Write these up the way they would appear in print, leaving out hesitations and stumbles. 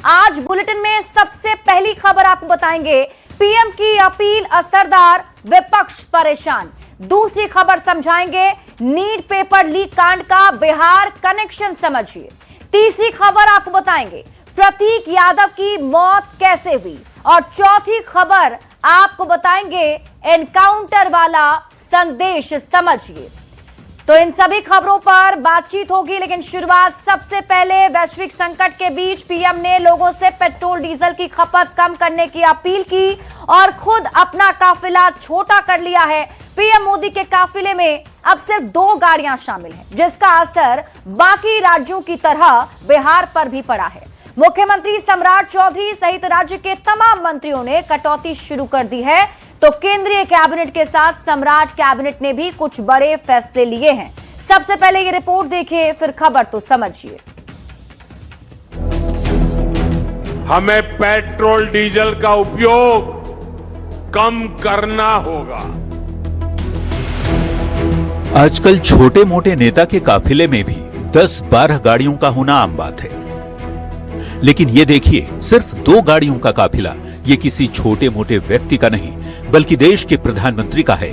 आज बुलेटिन में सबसे पहली खबर आपको बताएंगे, पीएम की अपील असरदार, विपक्ष परेशान। दूसरी खबर समझाएंगे, नीट पेपर लीक कांड का बिहार कनेक्शन समझिए। तीसरी खबर आपको बताएंगे, प्रतीक यादव की मौत कैसे हुई। और चौथी खबर आपको बताएंगे, एनकाउंटर वाला संदेश समझिए। तो इन सभी खबरों पर बातचीत होगी, लेकिन शुरुआत सबसे पहले वैश्विक संकट के बीच पीएम ने लोगों से पेट्रोल डीजल की खपत कम करने की अपील की और खुद अपना काफिला छोटा कर लिया है। पीएम मोदी के काफिले में अब सिर्फ 2 गाड़ियां शामिल हैं, जिसका असर बाकी राज्यों की तरह बिहार पर भी पड़ा है। मुख्यमंत्री सम्राट चौधरी सहित राज्य के तमाम मंत्रियों ने कटौती शुरू कर दी है, तो केंद्रीय कैबिनेट के साथ सम्राट कैबिनेट ने भी कुछ बड़े फैसले लिए हैं। सबसे पहले ये रिपोर्ट देखिए, फिर खबर तो समझिए। हमें पेट्रोल डीजल का उपयोग कम करना होगा। आजकल छोटे मोटे नेता के काफिले में भी 10-12 गाड़ियों का होना आम बात है, लेकिन ये देखिए, सिर्फ 2 गाड़ियों का काफिला ये किसी छोटे मोटे व्यक्ति का नहीं, बल्कि देश के प्रधानमंत्री का है।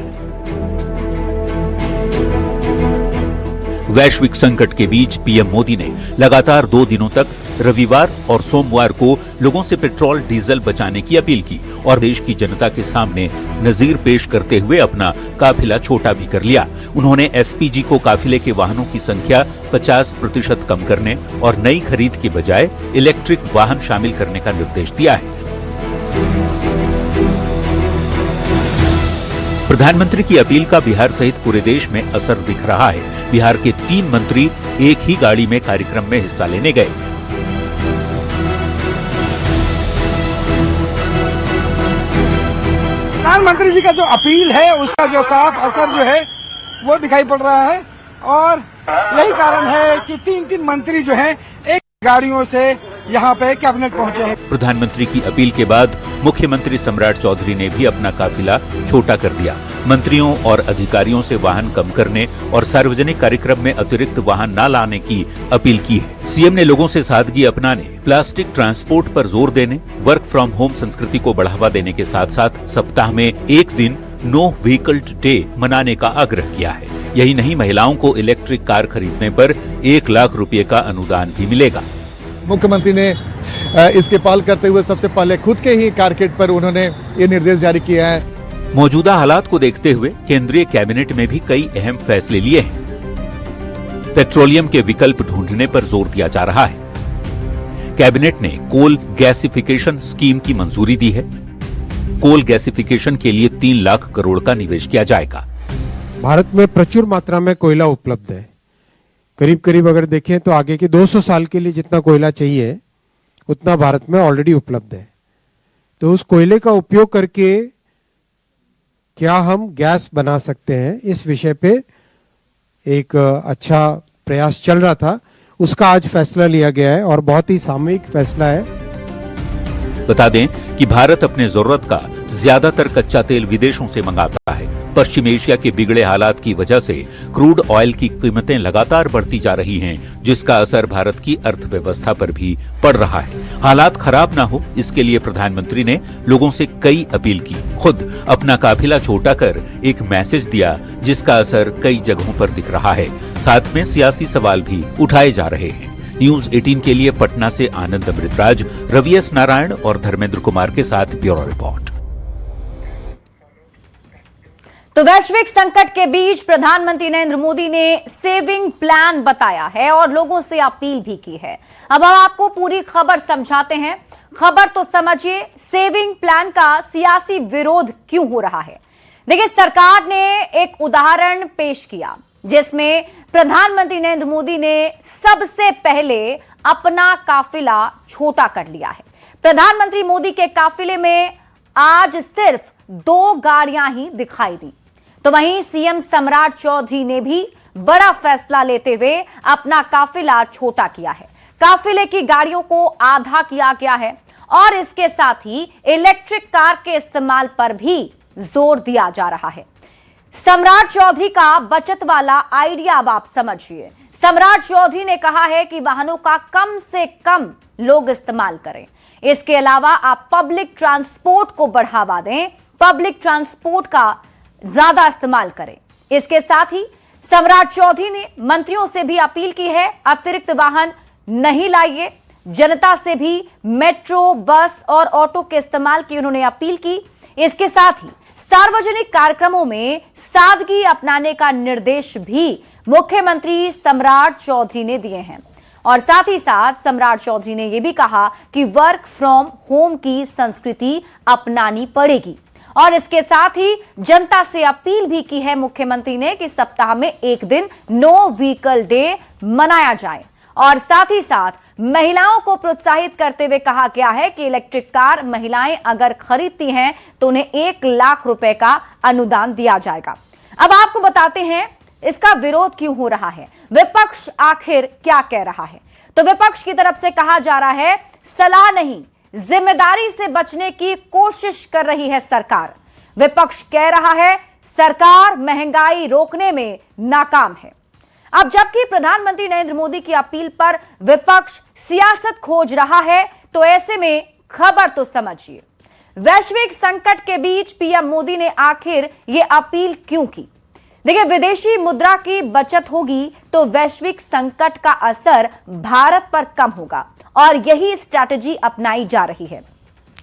वैश्विक संकट के बीच पीएम मोदी ने लगातार 2 दिनों तक रविवार और सोमवार को लोगों से पेट्रोल डीजल बचाने की अपील की और देश की जनता के सामने नजीर पेश करते हुए अपना काफिला छोटा भी कर लिया। उन्होंने एसपीजी को काफिले के वाहनों की संख्या 50% कम करने और नई खरीद के बजाय इलेक्ट्रिक वाहन शामिल करने का निर्देश दिया है। प्रधानमंत्री की अपील का बिहार सहित पूरे देश में असर दिख रहा है। बिहार के 3 मंत्री एक ही गाड़ी में कार्यक्रम में हिस्सा लेने गए। प्रधानमंत्री जी का जो अपील है उसका जो साफ असर जो है वो दिखाई पड़ रहा है और यही कारण है कि 3 मंत्री जो हैं एक गाड़ियों से यहाँ पे कैबिनेट पहुँचे हैं। प्रधानमंत्री की अपील के बाद मुख्यमंत्री सम्राट चौधरी ने भी अपना काफिला छोटा कर दिया। मंत्रियों और अधिकारियों से वाहन कम करने और सार्वजनिक कार्यक्रम में अतिरिक्त वाहन न लाने की अपील की है। सीएम ने लोगों से सादगी अपनाने, प्लास्टिक ट्रांसपोर्ट पर जोर देने, वर्क फ्रॉम होम संस्कृति को बढ़ावा देने के साथ साथ सप्ताह में 1 दिन नो व्हीकल डे मनाने का आग्रह किया है। यही नहीं, महिलाओं को इलेक्ट्रिक कार खरीदने पर 1 लाख रुपए का अनुदान भी मिलेगा। मुख्यमंत्री ने इसकी पहल करते हुए सबसे पहले खुद के ही कारकेट पर उन्होंने ये निर्देश जारी किया है। मौजूदा हालात को देखते हुए केंद्रीय कैबिनेट में भी कई अहम फैसले लिए हैं। पेट्रोलियम के विकल्प ढूंढने पर जोर दिया जा रहा है। कैबिनेट ने कोल गैसिफिकेशन स्कीम की मंजूरी दी है। कोल गैसिफिकेशन के लिए 3 लाख करोड़ का निवेश किया जाएगा। भारत में प्रचुर मात्रा में कोयला उपलब्ध है। करीब करीब अगर देखें तो आगे के 200 साल के लिए जितना कोयला चाहिए उतना भारत में ऑलरेडी उपलब्ध है। तो उस कोयले का उपयोग करके क्या हम गैस बना सकते हैं, इस विषय पे एक अच्छा प्रयास चल रहा था। उसका आज फैसला लिया गया है और बहुत ही सामूहिक फैसला है। बता दें कि भारत अपने जरूरत का ज्यादातर कच्चा तेल विदेशों से मंगाता है। पश्चिम एशिया के बिगड़े हालात की वजह से क्रूड ऑयल की कीमतें लगातार बढ़ती जा रही हैं, जिसका असर भारत की अर्थव्यवस्था पर भी पड़ रहा है। हालात खराब ना हो, इसके लिए प्रधानमंत्री ने लोगों से कई अपील की, खुद अपना काफिला छोटा कर एक मैसेज दिया, जिसका असर कई जगहों पर दिख रहा है। साथ में सियासी सवाल भी उठाए जा रहे हैं। न्यूज 18 के लिए पटना से आनंद अमृतराज, रवि एस नारायण और धर्मेंद्र कुमार के साथ ब्यूरो रिपोर्ट। तो वैश्विक संकट के बीच प्रधानमंत्री नरेंद्र मोदी ने सेविंग प्लान बताया है और लोगों से अपील भी की है। अब हम आपको पूरी खबर समझाते हैं। खबर तो समझिए, सेविंग प्लान का सियासी विरोध क्यों हो रहा है। देखिए, सरकार ने एक उदाहरण पेश किया जिसमें प्रधानमंत्री नरेंद्र मोदी ने सबसे पहले अपना काफिला छोटा कर लिया है। प्रधानमंत्री मोदी के काफिले में आज सिर्फ 2 गाड़ियां ही दिखाई दी। तो वहीं सीएम सम्राट चौधरी ने भी बड़ा फैसला लेते हुए अपना काफिला छोटा किया है। काफिले की गाड़ियों को आधा किया गया है और इसके साथ ही इलेक्ट्रिक कार के इस्तेमाल पर भी जोर दिया जा रहा है। सम्राट चौधरी का बचत वाला आइडिया अब आप समझिए। सम्राट चौधरी ने कहा है कि वाहनों का कम से कम लोग इस्तेमाल करें। इसके अलावा आप पब्लिक ट्रांसपोर्ट को बढ़ावा दें, पब्लिक ट्रांसपोर्ट का ज्यादा इस्तेमाल करें। इसके साथ ही सम्राट चौधरी ने मंत्रियों से भी अपील की है, अतिरिक्त वाहन नहीं लाइए। जनता से भी मेट्रो, बस और ऑटो के इस्तेमाल की उन्होंने अपील की। इसके साथ ही सार्वजनिक कार्यक्रमों में सादगी अपनाने का निर्देश भी मुख्यमंत्री सम्राट चौधरी ने दिए हैं। और साथ ही साथ सम्राट चौधरी ने यह भी कहा कि वर्क फ्रॉम होम की संस्कृति अपनानी पड़ेगी। और इसके साथ ही जनता से अपील भी की है मुख्यमंत्री ने कि सप्ताह में एक दिन नो व्हीकल डे मनाया जाए। और साथ ही साथ महिलाओं को प्रोत्साहित करते हुए कहा गया है कि इलेक्ट्रिक कार महिलाएं अगर खरीदती हैं तो उन्हें 1 लाख रुपए का अनुदान दिया जाएगा। अब आपको बताते हैं इसका विरोध क्यों हो रहा है, विपक्ष आखिर क्या कह रहा है। तो विपक्ष की तरफ से कहा जा रहा है सलाह नहीं, जिम्मेदारी से बचने की कोशिश कर रही है सरकार। विपक्ष कह रहा है सरकार महंगाई रोकने में नाकाम है। अब जबकि प्रधानमंत्री नरेंद्र मोदी की अपील पर विपक्ष सियासत खोज रहा है, तो ऐसे में खबर तो समझिए। वैश्विक संकट के बीच पीएम मोदी ने आखिर यह अपील क्यों की? देखिए, विदेशी मुद्रा की बचत होगी तो वैश्विक संकट का असर भारत पर कम होगा और यही स्ट्रैटेजी अपनाई जा रही है।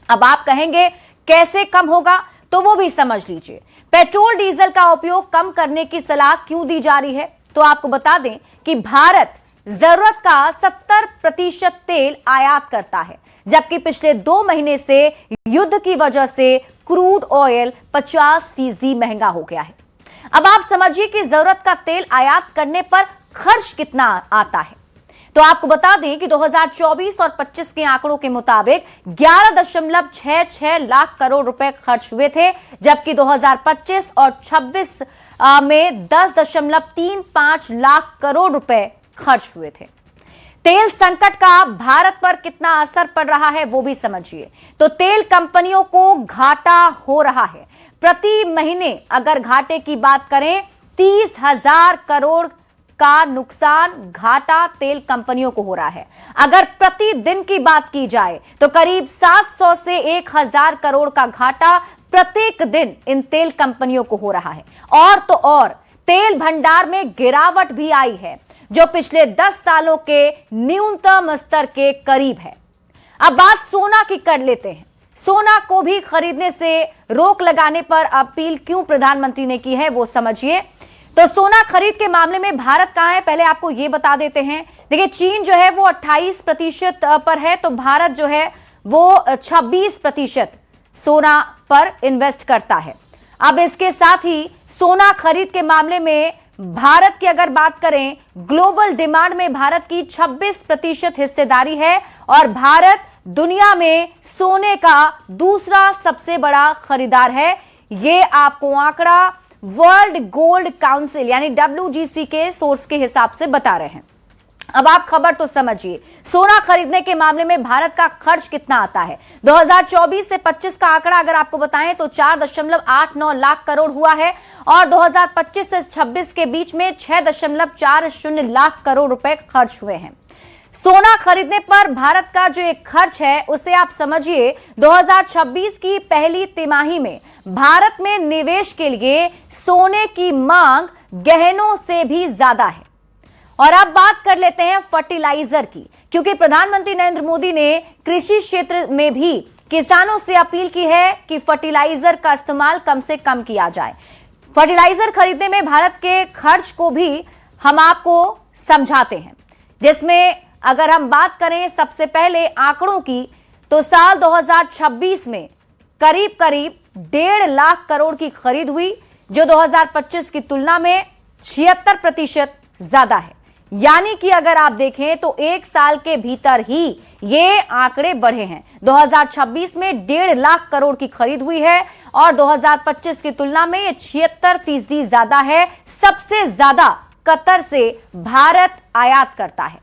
अब आप कहेंगे कैसे कम होगा, तो वो भी समझ लीजिए। पेट्रोल डीजल का उपयोग कम करने की सलाह क्यों दी जा रही है? तो आपको बता दें कि भारत जरूरत का 70% तेल आयात करता है, जबकि पिछले 2 महीने से युद्ध की वजह से क्रूड ऑयल 50% महंगा हो गया है। अब आप समझिए कि जरूरत का तेल आयात करने पर खर्च कितना आता है। तो आपको बता दें कि 2024 और 25 के आंकड़ों के मुताबिक 11.66 लाख करोड़ रुपए खर्च हुए थे, जबकि 2025 और 26 में 10.35 लाख करोड़ रुपए खर्च हुए थे। तेल संकट का भारत पर कितना असर पड़ रहा है वो भी समझिए। तो तेल कंपनियों को घाटा हो रहा है। प्रति महीने अगर घाटे की बात करें, 30,000 करोड़ का नुकसान घाटा तेल कंपनियों को हो रहा है। अगर प्रतिदिन की बात की जाए तो करीब 700 से 1000 करोड़ का घाटा प्रत्येक दिन इन तेल कंपनियों को हो रहा है। और तो और तेल भंडार में गिरावट भी आई है, जो पिछले 10 सालों के न्यूनतम स्तर के करीब है। अब बात सोना की कर लेते हैं। सोना को भी खरीदने से रोक लगाने पर अपील क्यों प्रधानमंत्री ने की है वो समझिए। तो सोना खरीद के मामले में भारत कहां है, पहले आपको यह बता देते हैं। देखिए, चीन जो है वो 28% पर है, तो भारत जो है वो 26% सोना पर इन्वेस्ट करता है। अब इसके साथ ही सोना खरीद के मामले में भारत की अगर बात करें, ग्लोबल डिमांड में भारत की 26% हिस्सेदारी है और भारत दुनिया में सोने का दूसरा सबसे बड़ा खरीदार है। ये आपको आंकड़ा वर्ल्ड गोल्ड काउंसिल यानी WGC के सोर्स के हिसाब से बता रहे हैं। अब आप खबर तो समझिए, सोना खरीदने के मामले में भारत का खर्च कितना आता है। 2024 से 25 का आंकड़ा अगर आपको बताएं तो 4.89 लाख करोड़ हुआ है और 2025 से 26 के बीच में 6.40 लाख करोड़ रुपए खर्च हुए हैं। सोना खरीदने पर भारत का जो एक खर्च है उसे आप समझिए 2026 की पहली तिमाही में भारत में निवेश के लिए सोने की मांग गहनों से भी ज्यादा है। और अब बात कर लेते हैं फर्टिलाइजर की, क्योंकि प्रधानमंत्री नरेंद्र मोदी ने कृषि क्षेत्र में भी किसानों से अपील की है कि फर्टिलाइजर का इस्तेमाल कम से कम किया जाए। फर्टिलाइजर खरीदने में भारत के खर्च को भी हम आपको समझाते हैं, जिसमें अगर हम बात करें सबसे पहले आंकड़ों की तो साल 2026 में करीब 1.5 लाख करोड़ की खरीद हुई, जो 2025 की तुलना में 76% ज्यादा है। यानी कि अगर आप देखें तो 1 साल के भीतर ही ये आंकड़े बढ़े हैं। 2026 में 1.5 लाख करोड़ की खरीद हुई है और 2025 की तुलना में ये 76% ज्यादा है। सबसे ज्यादा कतर से भारत आयात करता है।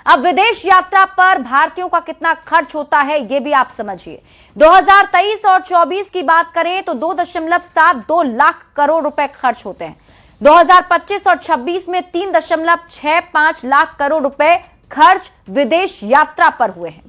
अब विदेश यात्रा पर भारतीयों का कितना खर्च होता है यह भी आप समझिए। 2023 और 24 की बात करें तो 2.72 लाख करोड़ रुपए खर्च होते हैं। 2025 और 26 में 3.65 लाख करोड़ रुपए खर्च विदेश यात्रा पर हुए हैं।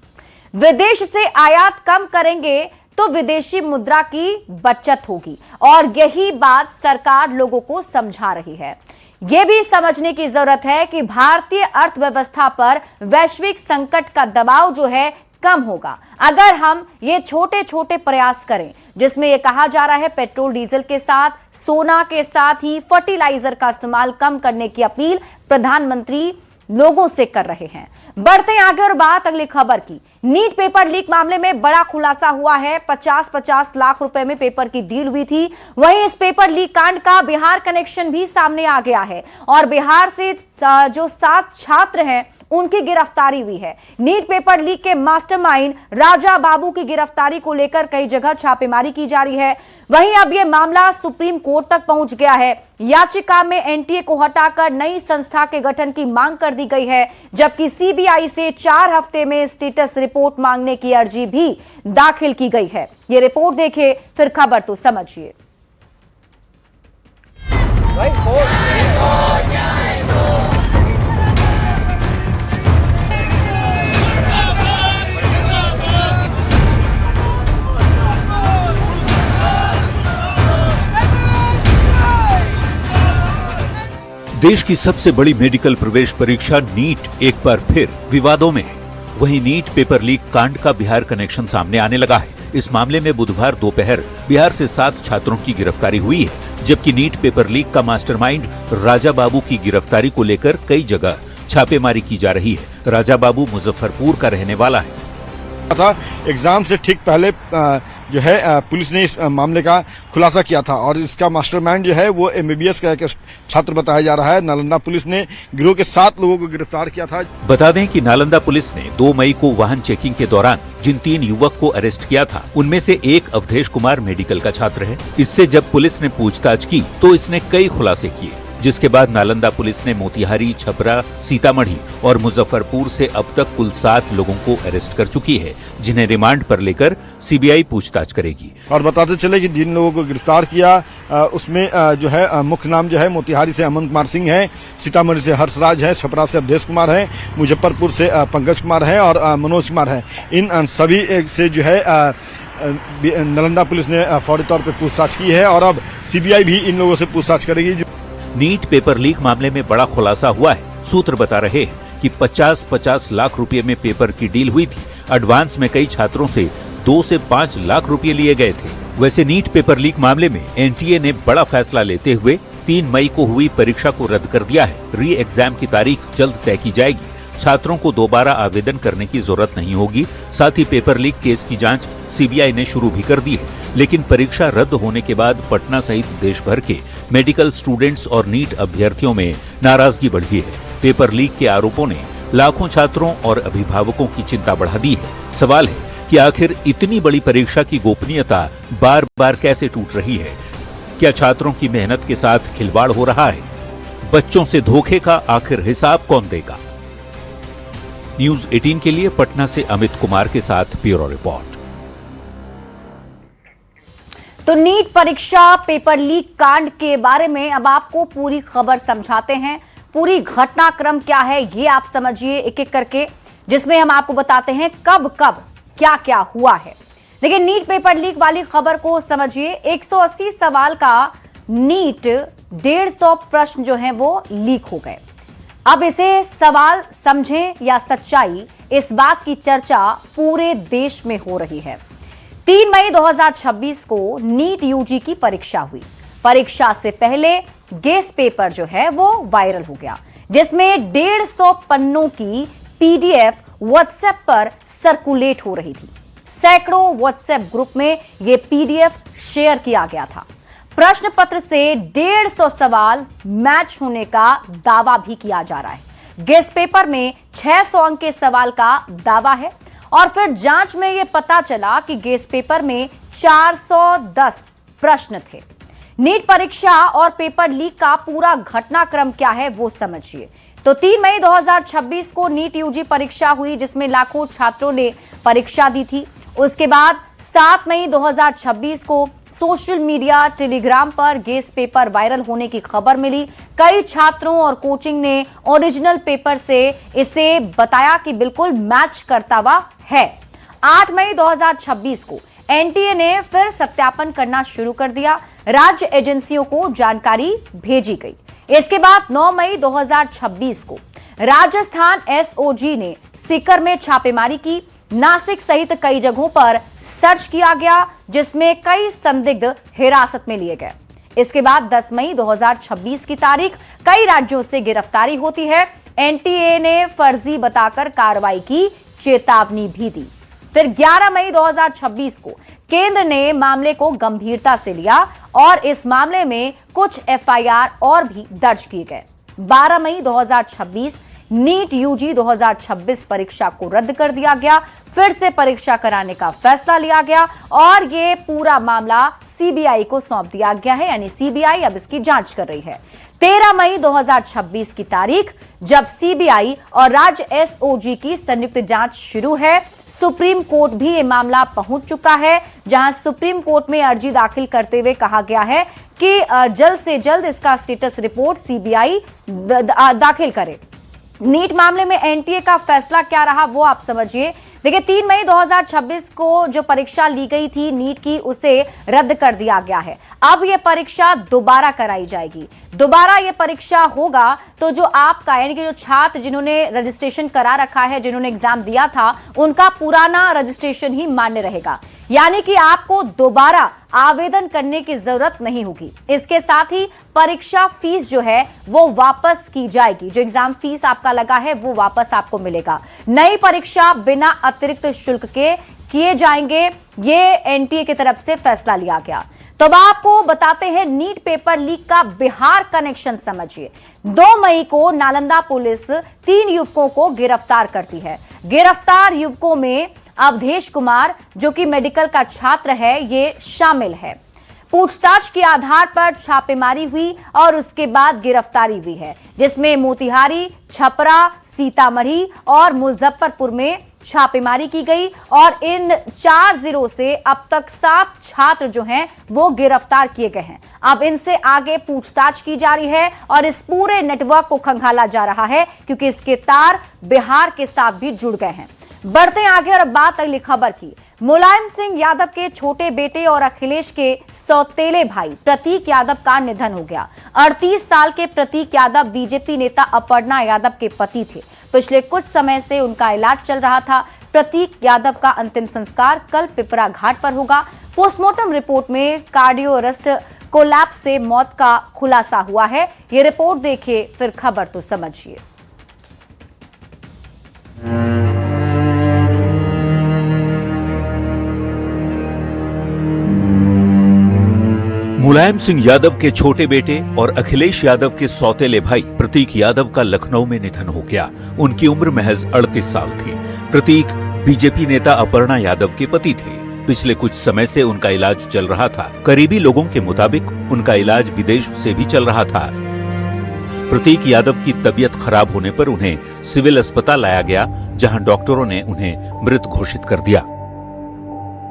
विदेश से आयात कम करेंगे तो विदेशी मुद्रा की बचत होगी और यही बात सरकार लोगों को समझा रही है। यह भी समझने की जरूरत है कि भारतीय अर्थव्यवस्था पर वैश्विक संकट का दबाव जो है कम होगा अगर हम ये छोटे छोटे प्रयास करें, जिसमें यह कहा जा रहा है पेट्रोल डीजल के साथ सोना के साथ ही फर्टिलाइजर का इस्तेमाल कम करने की अपील प्रधानमंत्री लोगों से कर रहे हैं। बढ़ते हैं आगे और बात अगली खबर की। नीट पेपर लीक मामले में बड़ा खुलासा हुआ है। 50-50 लाख रुपए में पेपर की डील हुई थी। वहीं इस पेपर लीक कांड का बिहार कनेक्शन भी सामने आ गया है और बिहार से जो 7 छात्र हैं उनकी गिरफ्तारी हुई है। नीट पेपर लीक के मास्टरमाइंड राजा बाबू की गिरफ्तारी को लेकर कई जगह छापेमारी की जा रही है। वहीं अब यह मामला सुप्रीम कोर्ट तक पहुंच गया है। याचिका में एनटीए को हटाकर नई संस्था के गठन की मांग कर दी गई है, जबकि सीबीआई से 4 हफ्ते में स्टेटस रिपोर्ट मांगने की अर्जी भी दाखिल की गई है। ये रिपोर्ट देखिए फिर खबर तो समझिए। देश की सबसे बड़ी मेडिकल प्रवेश परीक्षा नीट एक बार फिर विवादों में है। वहीं नीट पेपर लीक कांड का बिहार कनेक्शन सामने आने लगा है। इस मामले में बुधवार दोपहर बिहार से 7 छात्रों की गिरफ्तारी हुई है, जबकि नीट पेपर लीक का मास्टरमाइंड राजा बाबू की गिरफ्तारी को लेकर कई जगह छापेमारी की जा रही है। राजा बाबू मुजफ्फरपुर का रहने वाला है। था एग्जाम से ठीक पहले जो है पुलिस ने इस मामले का खुलासा किया था और इसका मास्टरमाइंड जो है वो एमबीबीएस का एक छात्र बताया जा रहा है। नालंदा पुलिस ने गिरोह के 7 लोगों को गिरफ्तार किया था। बता दें कि नालंदा पुलिस ने 2 मई को वाहन चेकिंग के दौरान जिन 3 युवक को अरेस्ट किया था उनमें से एक अवधेश कुमार मेडिकल का छात्र है। इससे जब पुलिस ने पूछताछ की तो इसने कई खुलासे किए, जिसके बाद नालंदा पुलिस ने मोतिहारी, छपरा, सीतामढ़ी और मुजफ्फरपुर से अब तक कुल 7 लोगों को अरेस्ट कर चुकी है, जिन्हें रिमांड पर लेकर सीबीआई पूछताछ करेगी। और बताते चले कि जिन लोगों को गिरफ्तार किया उसमें जो है मुख्य नाम जो है मोतिहारी से अमन कुमार सिंह है, सीतामढ़ी से हर्षराज है, छपरा से अवधेश कुमार है, मुजफ्फरपुर से पंकज कुमार है और मनोज कुमार है। इन सभी से जो है नालंदा पुलिस ने फौरी तौर पर पूछताछ की है और अब सीबीआई भी इन लोगों से पूछताछ करेगी। नीट पेपर लीक मामले में बड़ा खुलासा हुआ है। सूत्र बता रहे हैं कि 50-50 लाख रुपए में पेपर की डील हुई थी। एडवांस में कई छात्रों से 2 से 5 लाख रुपए लिए गए थे। वैसे नीट पेपर लीक मामले में एनटीए ने बड़ा फैसला लेते हुए 3 मई को हुई परीक्षा को रद्द कर दिया है। री एग्जाम की तारीख जल्द तय की जाएगी। छात्रों को दोबारा आवेदन करने की जरूरत नहीं होगी। साथ ही पेपर लीक केस की जांच सीबीआई ने शुरू भी कर दी है। लेकिन परीक्षा रद्द होने के बाद पटना सहित देश भर के मेडिकल स्टूडेंट्स और नीट अभ्यर्थियों में नाराजगी बढ़ी है। पेपर लीक के आरोपों ने लाखों छात्रों और अभिभावकों की चिंता बढ़ा दी है। सवाल है कि आखिर इतनी बड़ी परीक्षा की गोपनीयता बार बार कैसे टूट रही है? क्या छात्रों की मेहनत के साथ खिलवाड़ हो रहा है? बच्चों से धोखे का आखिर हिसाब कौन देगा? न्यूज 18 के लिए पटना से अमित कुमार के साथ ब्यूरो रिपोर्ट। तो नीट परीक्षा पेपर लीक कांड के बारे में अब आपको पूरी खबर समझाते हैं। पूरी घटनाक्रम क्या है ये आप समझिए एक एक करके, जिसमें हम आपको बताते हैं कब कब क्या क्या हुआ है। लेकिन नीट पेपर लीक वाली खबर को समझिए। 180 सवाल का नीट 150 प्रश्न जो हैं वो लीक हो गए। अब इसे सवाल समझें या सच्चाई, इस बात की चर्चा पूरे देश में हो रही है। 3 मई 2026 को नीट यूजी की परीक्षा हुई। परीक्षा से पहले गेस पेपर जो है वो वायरल हो गया, जिसमें 150 पन्नों की पीडीएफ व्हाट्सएप पर सर्कुलेट हो रही थी। सैकड़ों व्हाट्सएप ग्रुप में यह पीडीएफ शेयर किया गया था। प्रश्न पत्र से 150 सवाल मैच होने का दावा भी किया जा रहा है। गेस पेपर में 600 अंक के सवाल का दावा है और फिर जांच में यह पता चला कि गेस पेपर में 410 प्रश्न थे। नीट परीक्षा और पेपर लीक का पूरा घटनाक्रम क्या है वो समझिए। तो 3 मई 2026 को नीट यूजी परीक्षा हुई, जिसमें लाखों छात्रों ने परीक्षा दी थी। उसके बाद 7 मई 2026 को सोशल मीडिया टेलीग्राम पर गेस पेपर वायरल होने की खबर मिली। कई छात्रों और कोचिंग ने ओरिजिनल पेपर से इसे बताया कि बिल्कुल मैच करता हुआ है। 8 मई 2026 को एनटीए ने फिर सत्यापन करना शुरू कर दिया। राज्य एजेंसियों को जानकारी भेजी गई। इसके बाद 9 मई 2026 को राजस्थान एसओजी ने सीकर में छापेमारी की। नासिक सहित कई जगहों पर सर्च किया गया, जिसमें कई संदिग्ध हिरासत में लिए गए। इसके बाद 10 मई 2026 की तारीख कई राज्यों से गिरफ्तारी होती है। एनटीए ने फर्जी बताकर कार्रवाई की चेतावनी भी दी। फिर 11 मई 2026 को केंद्र ने मामले को गंभीरता से लिया और इस मामले में कुछ एफआईआर और भी दर्ज किए गए। 12 मई 2026 नीट यूजी 2026 परीक्षा को रद्द कर दिया गया। फिर से परीक्षा कराने का फैसला लिया गया और ये पूरा मामला सीबीआई को सौंप दिया गया है, यानी सीबीआई अब इसकी जांच कर रही है। 13 मई 2026 की तारीख जब सीबीआई और राज्य एसओजी की संयुक्त जांच शुरू है। सुप्रीम कोर्ट भी ये मामला पहुंच चुका है, जहां सुप्रीम कोर्ट में अर्जी दाखिल करते हुए कहा गया है कि जल्द से जल्द इसका स्टेटस रिपोर्ट सीबीआई दाखिल करे। नीट मामले में एनटीए का फैसला क्या रहा वो आप समझिए। देखिए, 3 मई 2026 को जो परीक्षा ली गई थी नीट की, उसे रद्द कर दिया गया है। अब यह परीक्षा दोबारा कराई जाएगी। दोबारा यह परीक्षा होगा तो जो आपका यानी कि जो छात्र जिन्होंने रजिस्ट्रेशन करा रखा है, जिन्होंने एग्जाम दिया था, उनका पुराना रजिस्ट्रेशन ही मान्य रहेगा, यानी कि आपको दोबारा आवेदन करने की जरूरत नहीं होगी। इसके साथ ही परीक्षा फीस जो है वो वापस की जाएगी। जो एग्जाम फीस आपका लगा है वो वापस आपको मिलेगा। नई परीक्षा बिना अतिरिक्त शुल्क के किए जाएंगे। ये एनटीए की तरफ से फैसला लिया गया। तो अब आपको बताते हैं नीट पेपर लीक का बिहार कनेक्शन समझिए। 2 मई को नालंदा पुलिस 3 युवकों को गिरफ्तार करती है। गिरफ्तार युवकों में अवधेश कुमार, जो कि मेडिकल का छात्र है, ये शामिल है। पूछताछ के आधार पर छापेमारी हुई और उसके बाद गिरफ्तारी हुई है, जिसमें मोतिहारी, छपरा, सीतामढ़ी और मुजफ्फरपुर में छापेमारी की गई और इन 4 जिलों से अब तक 7 छात्र जो हैं वो गिरफ्तार किए गए हैं। अब इनसे आगे पूछताछ की जा रही है और इस पूरे नेटवर्क को खंगाला जा रहा है, क्योंकि इसके तार बिहार के साथ भी जुड़ गए हैं। बढ़ते हैं आगे और बात अगली खबर की। मुलायम सिंह यादव के छोटे बेटे और अखिलेश के सौतेले भाई प्रतीक यादव का निधन हो गया। 38 साल के प्रतीक यादव बीजेपी नेता अपर्णा यादव के पति थे। पिछले कुछ समय से उनका इलाज चल रहा था। प्रतीक यादव का अंतिम संस्कार कल पिपरा घाट पर होगा। पोस्टमार्टम रिपोर्ट में कार्डियो अरेस्ट कोलैप्स से मौत का खुलासा हुआ है। ये रिपोर्ट देखिए फिर खबर तो समझिए। मुलायम सिंह यादव के छोटे बेटे और अखिलेश यादव के सौतेले भाई प्रतीक यादव का लखनऊ में निधन हो गया। उनकी उम्र महज 38 साल थी। प्रतीक बीजेपी नेता अपर्णा यादव के पति थे। पिछले कुछ समय से उनका इलाज चल रहा था। करीबी लोगों के मुताबिक उनका इलाज विदेश से भी चल रहा था। प्रतीक यादव की तबीयत खराब होने पर उन्हें सिविल अस्पताल लाया गया, जहां डॉक्टरों ने उन्हें मृत घोषित कर दिया।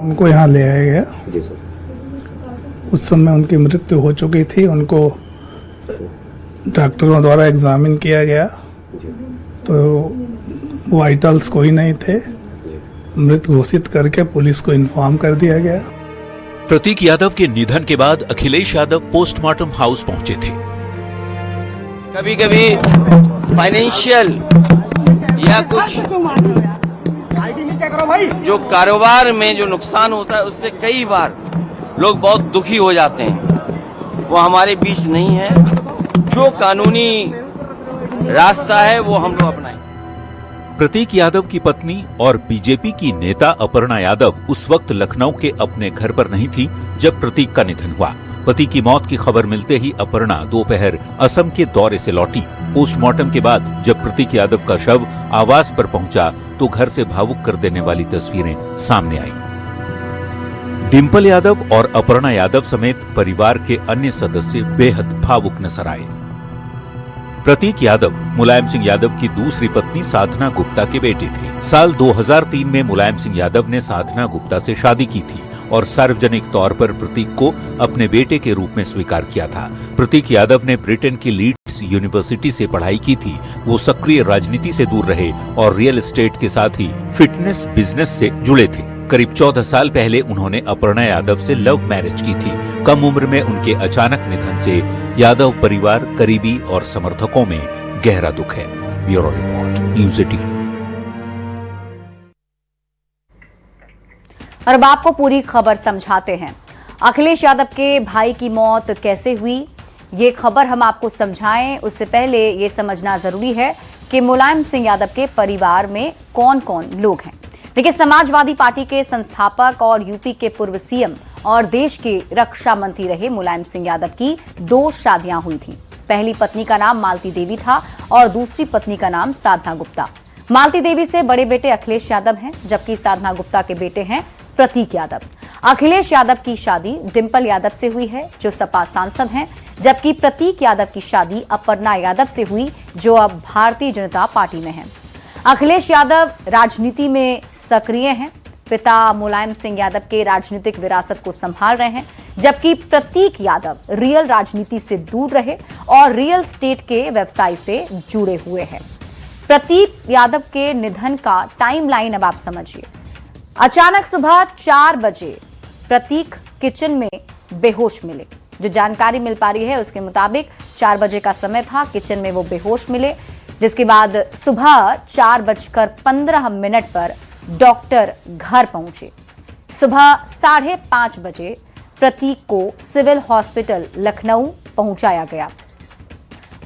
उनको यहाँ ले आया गया। उस समय उनकी मृत्यु हो चुकी थी। उनको डॉक्टरों द्वारा एग्जामिन किया गया तो वाइटल्स कोई नहीं थे। मृत घोषित करके पुलिस को इन्फॉर्म कर दिया गया। प्रतीक यादव के निधन के बाद अखिलेश यादव पोस्टमार्टम हाउस पहुंचे थे। कभी कभी फाइनेंशियल या कुछ जो कारोबार में जो नुकसान होता है, उससे कई बार लोग बहुत दुखी हो जाते हैं। वो हमारे बीच नहीं है। जो कानूनी रास्ता है वो हम लोग अपनाएं। प्रतीक यादव की पत्नी और बीजेपी की नेता अपर्णा यादव उस वक्त लखनऊ के अपने घर पर नहीं थी जब प्रतीक का निधन हुआ। पति की मौत की खबर मिलते ही अपर्णा दोपहर असम के दौरे से लौटी। पोस्टमार्टम के बाद जब प्रतीक यादव का शव आवास पर पहुंचा तो घर से भावुक कर देने वाली तस्वीरें सामने आई। डिंपल यादव और अपर्णा यादव समेत परिवार के अन्य सदस्य बेहद भावुक नजर आए। प्रतीक यादव मुलायम सिंह यादव की दूसरी पत्नी साधना गुप्ता के बेटे थे। साल 2003 में मुलायम सिंह यादव ने साधना गुप्ता से शादी की थी और सार्वजनिक तौर पर प्रतीक को अपने बेटे के रूप में स्वीकार किया था। प्रतीक यादव ने ब्रिटेन की लीड्स यूनिवर्सिटी से पढ़ाई की थी। वो सक्रिय राजनीति से दूर रहे और रियल एस्टेट के साथ ही फिटनेस बिजनेस से जुड़े थे। करीब 14 साल पहले उन्होंने अपर्णा यादव से लव मैरिज की थी। कम उम्र में उनके अचानक निधन से यादव परिवार, करीबी और समर्थकों में गहरा दुख है। Bureau report, news 18। और अब आपको पूरी खबर समझाते हैं। अखिलेश यादव के भाई की मौत कैसे हुई, ये खबर हम आपको समझाएं उससे पहले ये समझना जरूरी है कि मुलायम सिंह यादव के परिवार में कौन कौन लोग हैं। देखिए, समाजवादी पार्टी के संस्थापक और यूपी के पूर्व सीएम और देश के रक्षा मंत्री रहे मुलायम सिंह यादव की 2 शादियां हुई थी। पहली पत्नी का नाम मालती देवी था और दूसरी पत्नी का नाम साधना गुप्ता। मालती देवी से बड़े बेटे अखिलेश यादव हैं, जबकि साधना गुप्ता के बेटे हैं प्रतीक यादव। अखिलेश यादव की शादी डिंपल यादव से हुई है, जो सपा सांसद हैं, जबकि प्रतीक यादव की शादी अपर्णा यादव से हुई, जो अब भारतीय जनता पार्टी में है। अखिलेश यादव राजनीति में सक्रिय हैं। पिता मुलायम सिंह यादव के राजनीतिक विरासत को संभाल रहे हैं, जबकि प्रतीक यादव रियल राजनीति से दूर रहे और रियल एस्टेट के व्यवसाय से जुड़े हुए हैं। प्रतीक यादव के निधन का टाइमलाइन अब आप समझिए। अचानक सुबह 4 बजे प्रतीक किचन में बेहोश मिले। जो जानकारी मिल पा रही है उसके मुताबिक 4 बजे का समय था, किचन में वो बेहोश मिले, जिसके बाद सुबह 4:15 पर डॉक्टर घर पहुंचे। सुबह 5:30 बजे प्रतीक को सिविल हॉस्पिटल लखनऊ पहुंचाया गया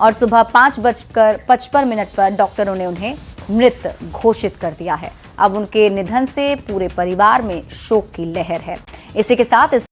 और सुबह 5:55 पर डॉक्टरों ने उन्हें मृत घोषित कर दिया है। अब उनके निधन से पूरे परिवार में शोक की लहर है। इसी के साथ इस